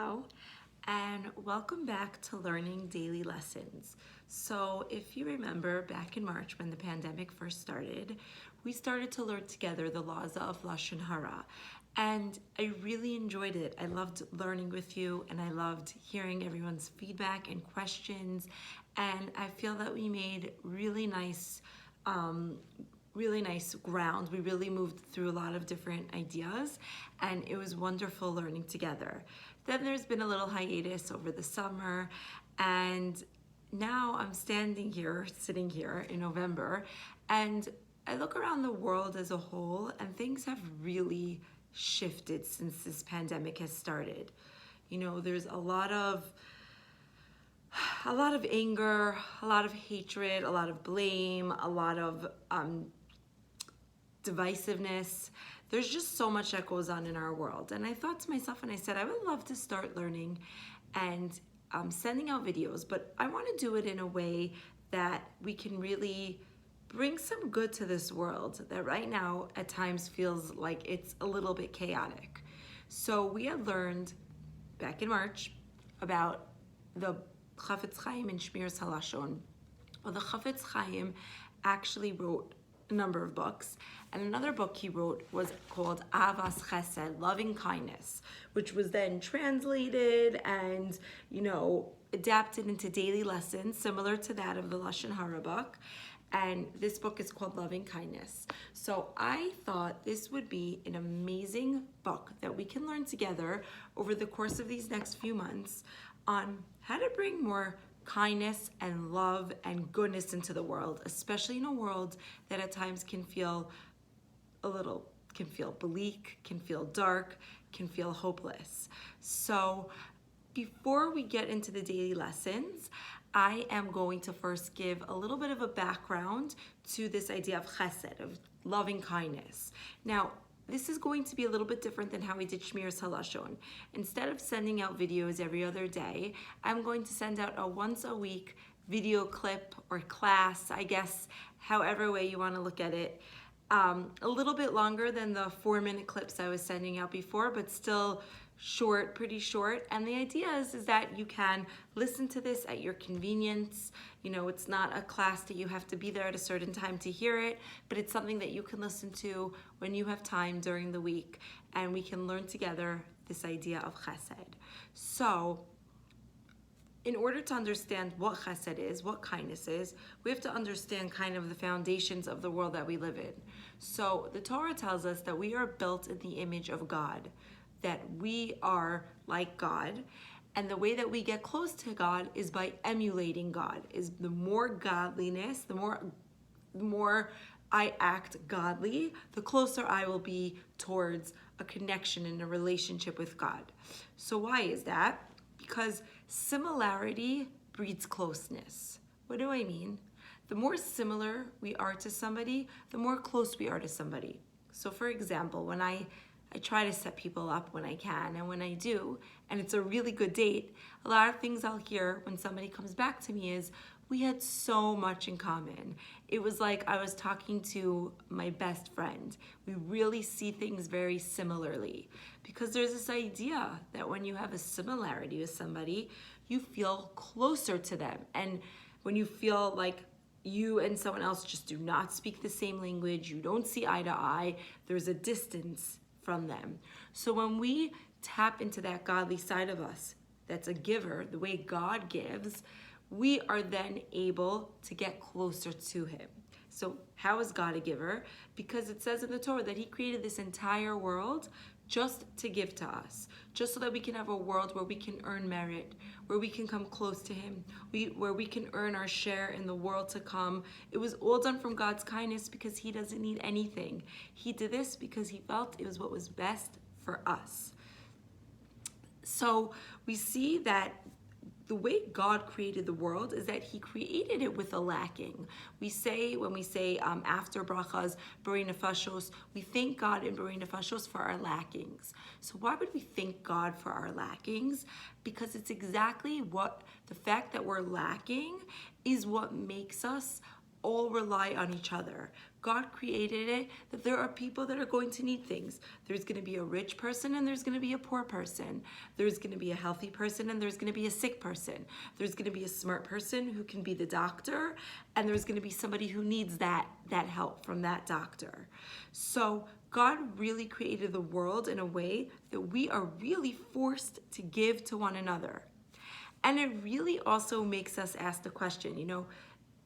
Hello, and welcome back to Learning Daily Lessons. So, if you remember back in March when the pandemic first started, we started to learn together the laws of Lashon Hara. And I really enjoyed it. I loved learning with you, and I loved hearing everyone's feedback and questions. And I feel that we made really nice ground. We really moved through a lot of different ideas, and it was wonderful learning together. Then there's been a little hiatus over the summer, and now I'm sitting here in November, and I look around the world as a whole, and things have really shifted since this pandemic has started. You know, there's a lot of anger, a lot of hatred, a lot of blame, a lot of divisiveness. There's just so much that goes on in our world. And I thought to myself, and I said, I would love to start learning and sending out videos, but I want to do it in a way that we can really bring some good to this world that right now at times feels like it's a little bit chaotic. So we had learned back in March about the Chafetz Chaim and Shmiras Halashon. Well, the Chafetz Chaim actually wrote a number of books, and another book he wrote was called Avas Chesed, Loving Kindness, which was then translated and, adapted into daily lessons similar to that of the Lashon Hara book. And this book is called Loving Kindness. So I thought this would be an amazing book that we can learn together over the course of these next few months on how to bring more kindness and love and goodness into the world, especially in a world that at times can feel bleak, can feel dark, can feel hopeless. So before we get into the daily lessons, I am going to first give a little bit of a background to this idea of chesed, of loving kindness. Now, this is going to be a little bit different than how we did Shmiras Halashon. Instead of sending out videos every other day, I'm going to send out a once a week video clip or class, I guess, however way you want to look at it. A little bit longer than the 4-minute clips I was sending out before, but still short, pretty short. And the idea is that you can listen to this at your convenience. It's not a class that you have to be there at a certain time to hear it, but it's something that you can listen to when you have time during the week, and we can learn together this idea of chesed. So in order to understand what chesed is, what kindness is, we have to understand kind of the foundations of the world that we live in. So the Torah tells us that we are built in the image of God, that we are like God, and the way that we get close to God is by emulating God. Is the more godliness, the more I act godly, the closer I will be towards a connection and a relationship with God. So why is that? Because similarity breeds closeness. What do I mean? The more similar we are to somebody, the more close we are to somebody. So for example, when I try to set people up when I can, and when I do, and it's a really good date, a lot of things I'll hear when somebody comes back to me is, we had so much in common. It was like I was talking to my best friend. We really see things very similarly, because there's this idea that when you have a similarity with somebody, you feel closer to them. And when you feel like you and someone else just do not speak the same language, you don't see eye to eye, there's a distance from them. So when we tap into that godly side of us, that's a giver, the way God gives, we are then able to get closer to him. So how is God a giver? Because it says in the Torah that he created this entire world just to give to us, just so that we can have a world where we can earn merit, where we can come close to him, where we can earn our share in the world to come. It was all done from God's kindness, because he doesn't need anything. He did this because he felt it was what was best for us. So we see that the way God created the world is that he created it with a lacking. When we say after brachas, Borei Nefashos, we thank God in Borei Nefashos for our lackings. So why would we thank God for our lackings? Because it's exactly the fact that we're lacking is what makes us all rely on each other. God created it that there are people that are going to need things. There's going to be a rich person and there's going to be a poor person. There's going to be a healthy person and there's going to be a sick person. There's going to be a smart person who can be the doctor, and there's going to be somebody who needs that help from that doctor. So God really created the world in a way that we are really forced to give to one another. And it really also makes us ask the question,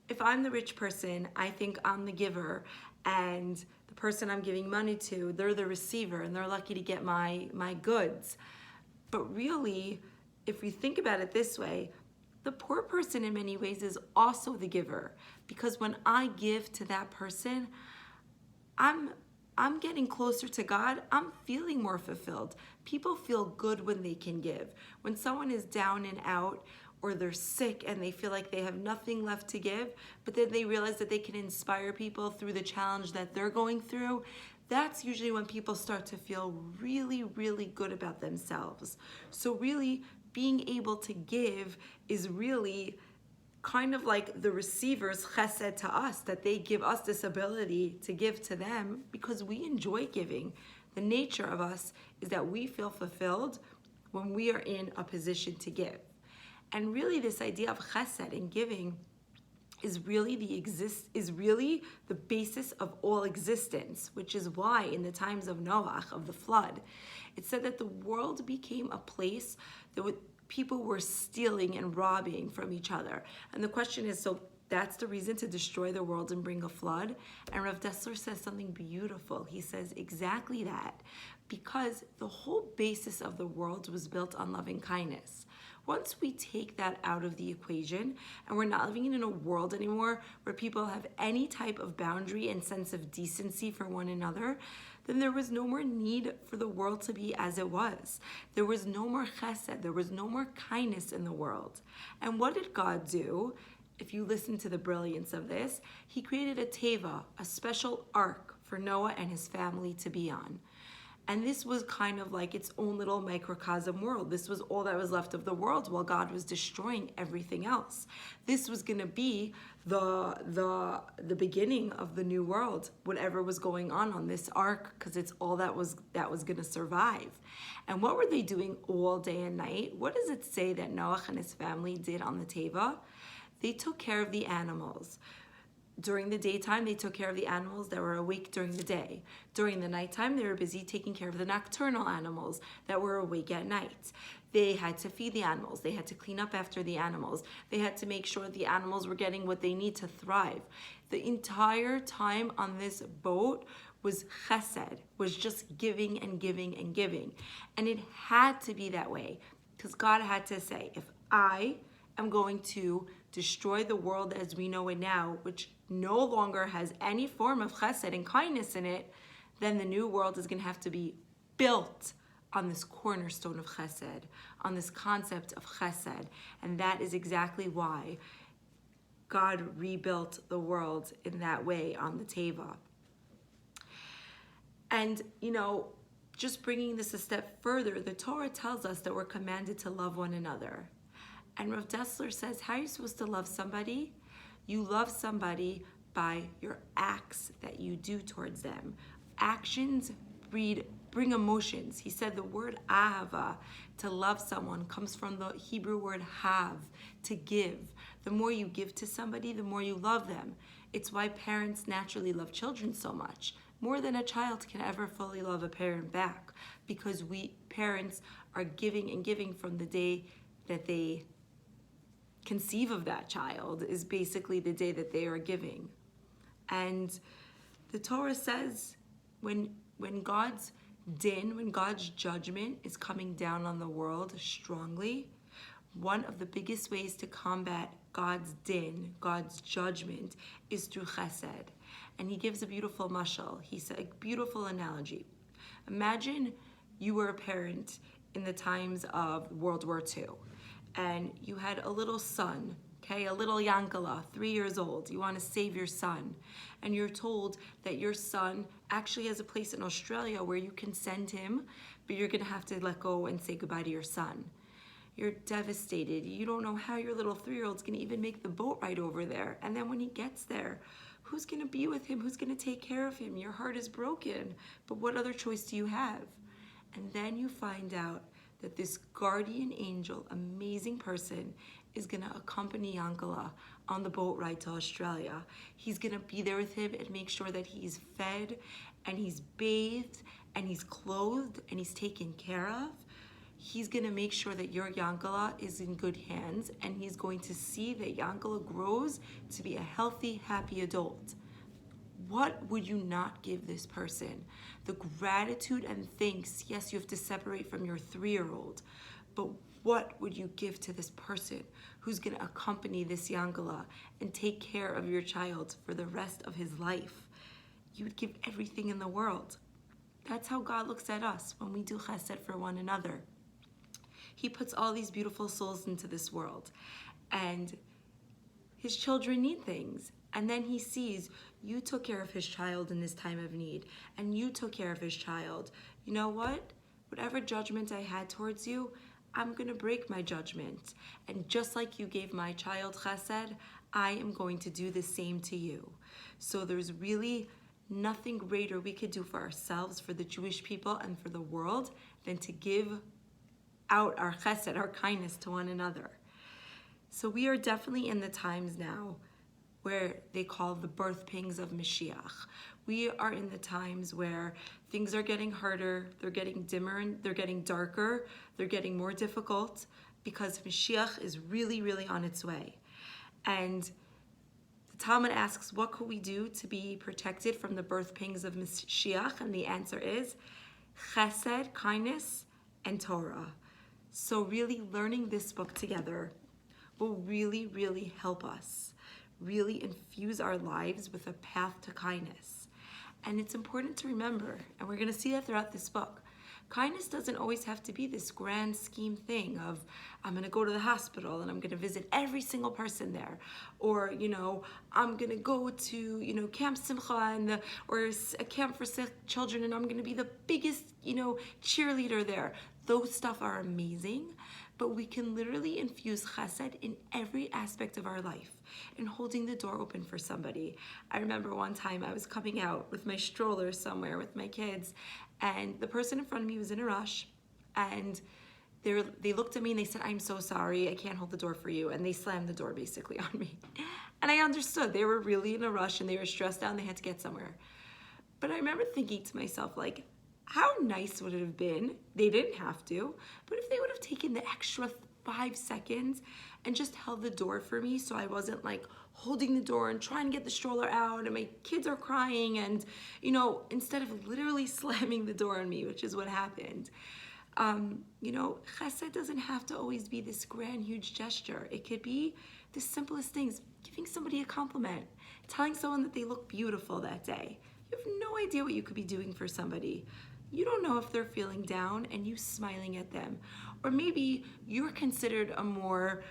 if I'm the rich person, I think I'm the giver, and the person I'm giving money to, they're the receiver and they're lucky to get my goods. But really, if we think about it this way, the poor person in many ways is also the giver, because when I give to that person, I'm getting closer to God. I'm feeling more fulfilled. People feel good when they can give. When someone is down and out, or they're sick and they feel like they have nothing left to give, but then they realize that they can inspire people through the challenge that they're going through, that's usually when people start to feel really, really good about themselves. So really, being able to give is really kind of like the receiver's chesed to us, that they give us this ability to give to them because we enjoy giving. The nature of us is that we feel fulfilled when we are in a position to give. And really, this idea of chesed and giving is really the basis of all existence, which is why in the times of Noah, of the flood, it said that the world became a place that people were stealing and robbing from each other. And the question is, so that's the reason to destroy the world and bring a flood? And Rav Dessler says something beautiful. He says exactly that, because the whole basis of the world was built on loving kindness. Once we take that out of the equation and we're not living in a world anymore where people have any type of boundary and sense of decency for one another, then there was no more need for the world to be as it was. There was no more chesed, there was no more kindness in the world. And what did God do? If you listen to the brilliance of this, he created a teva, a special ark for Noah and his family to be on. And this was kind of like its own little microcosm world. This was all that was left of the world while God was destroying everything else. This was going to be the beginning of the new world, whatever was going on this ark, because it's all that was going to survive. And what were they doing all day and night? What does it say that Noah and his family did on the teva? They took care of the animals. During the daytime, they took care of the animals that were awake during the day. During the nighttime, they were busy taking care of the nocturnal animals that were awake at night. They had to feed the animals. They had to clean up after the animals. They had to make sure the animals were getting what they need to thrive. The entire time on this boat was chesed, was just giving and giving and giving. And it had to be that way, because God had to say, if I am going to destroy the world as we know it now, which no longer has any form of chesed and kindness in it, then the new world is going to have to be built on this cornerstone of chesed, on this concept of chesed. And that is exactly why God rebuilt the world in that way on the teva. And, just bringing this a step further, the Torah tells us that we're commanded to love one another. And Rav Dessler says, how are you supposed to love somebody? You love somebody by your acts that you do towards them. Actions bring emotions. He said the word ahava, to love someone, comes from the Hebrew word hav, to give. The more you give to somebody, the more you love them. It's why parents naturally love children so much, more than a child can ever fully love a parent back, because we parents are giving and giving from the day that they conceive of that child is basically the day that they are giving. And the Torah says when God's din, when God's judgment is coming down on the world strongly, one of the biggest ways to combat God's din, God's judgment, is through chesed. And he gives a beautiful mashal. He said a beautiful analogy. Imagine you were a parent in the times of World War II, and you had a little son, okay, a little Yankala, 3 years old. You want to save your son, and you're told that your son actually has a place in Australia where you can send him, but you're going to have to let go and say goodbye to your son. You're devastated. You don't know how your little 3-year-old's going to even make the boat ride over there. And then when he gets there, Who's going to be with him? Who's going to take care of him? Your heart is broken, but what other choice do you have? And then you find out that this guardian angel, amazing person, is going to accompany Yankala on the boat ride to Australia. He's going to be there with him and make sure that he's fed and he's bathed and he's clothed and he's taken care of. He's going to make sure that your Yankala is in good hands, and he's going to see that Yankala grows to be a healthy, happy adult. What would you not give this person? The gratitude and thanks. Yes, you have to separate from your 3-year-old, but what would you give to this person who's going to accompany this Yankala and take care of your child for the rest of his life? You would give everything in the world. That's how God looks at us when we do chesed for one another. He puts all these beautiful souls into this world, and his children need things. And then he sees you took care of his child in this time of need, and you took care of his child. You know what? Whatever judgment I had towards you, I'm going to break my judgment. And just like you gave my child chesed, I am going to do the same to you. So there's really nothing greater we could do for ourselves, for the Jewish people, and for the world than to give out our chesed, our kindness to one another. So we are definitely in the times now where they call the birth pangs of Mashiach. We are in the times where things are getting harder, they're getting dimmer, and they're getting darker, they're getting more difficult, because Mashiach is really, really on its way. And the Talmud asks, what could we do to be protected from the birth pangs of Mashiach? And the answer is chesed, kindness, and Torah. So really learning this book together will really, really help us, really infuse our lives with a path to kindness. And it's important to remember, and we're going to see that throughout this book, kindness doesn't always have to be this grand scheme thing of, I'm going to go to the hospital and I'm going to visit every single person there. Or, I'm going to go to, Camp Simcha or a camp for sick children, and I'm going to be the biggest, cheerleader there. Those stuff are amazing, but we can literally infuse chesed in every aspect of our life, and holding the door open for somebody. I remember one time I was coming out with my stroller somewhere with my kids, and the person in front of me was in a rush, and they looked at me and they said, I'm so sorry, I can't hold the door for you. And they slammed the door basically on me. And I understood. They were really in a rush and they were stressed out and they had to get somewhere. But I remember thinking to myself, like, how nice would it have been? They didn't have to, but if they would have taken the extra 5 seconds and just held the door for me, so I wasn't like holding the door and trying to get the stroller out and my kids are crying, and instead of literally slamming the door on me, which is what happened. Chesed doesn't have to always be this grand, huge gesture. It could be the simplest things, giving somebody a compliment, telling someone that they look beautiful that day. You have no idea what you could be doing for somebody. You don't know if they're feeling down, and you smiling at them. Or maybe you're considered a more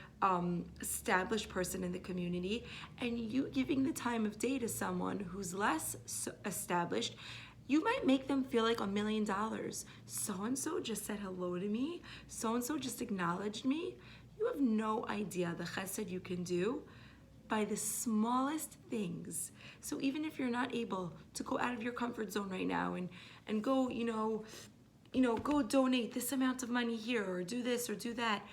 established person in the community, and you giving the time of day to someone who's less established, you might make them feel like $1 million. So-and-so just said hello to me. So-and-so just acknowledged me. You have no idea the chesed you can do by the smallest things. So even if you're not able to go out of your comfort zone right now and go, go donate this amount of money here, or do this or do that,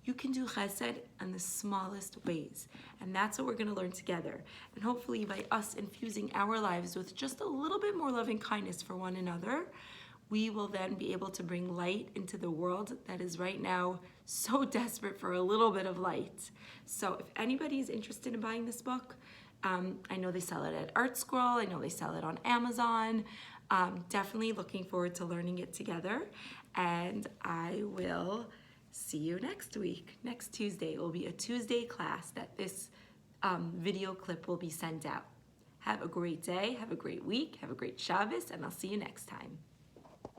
you can do chesed in the smallest ways. And that's what we're going to learn together. And hopefully by us infusing our lives with just a little bit more love and kindness for one another, we will then be able to bring light into the world that is right now so desperate for a little bit of light. So if anybody is interested in buying this book, I know they sell it at Art Scroll. I know they sell it on Amazon. Definitely looking forward to learning it together. And I will see you next week. Next Tuesday. It will be a Tuesday class that this video clip will be sent out. Have a great day. Have a great week. Have a great Shabbos. And I'll see you next time.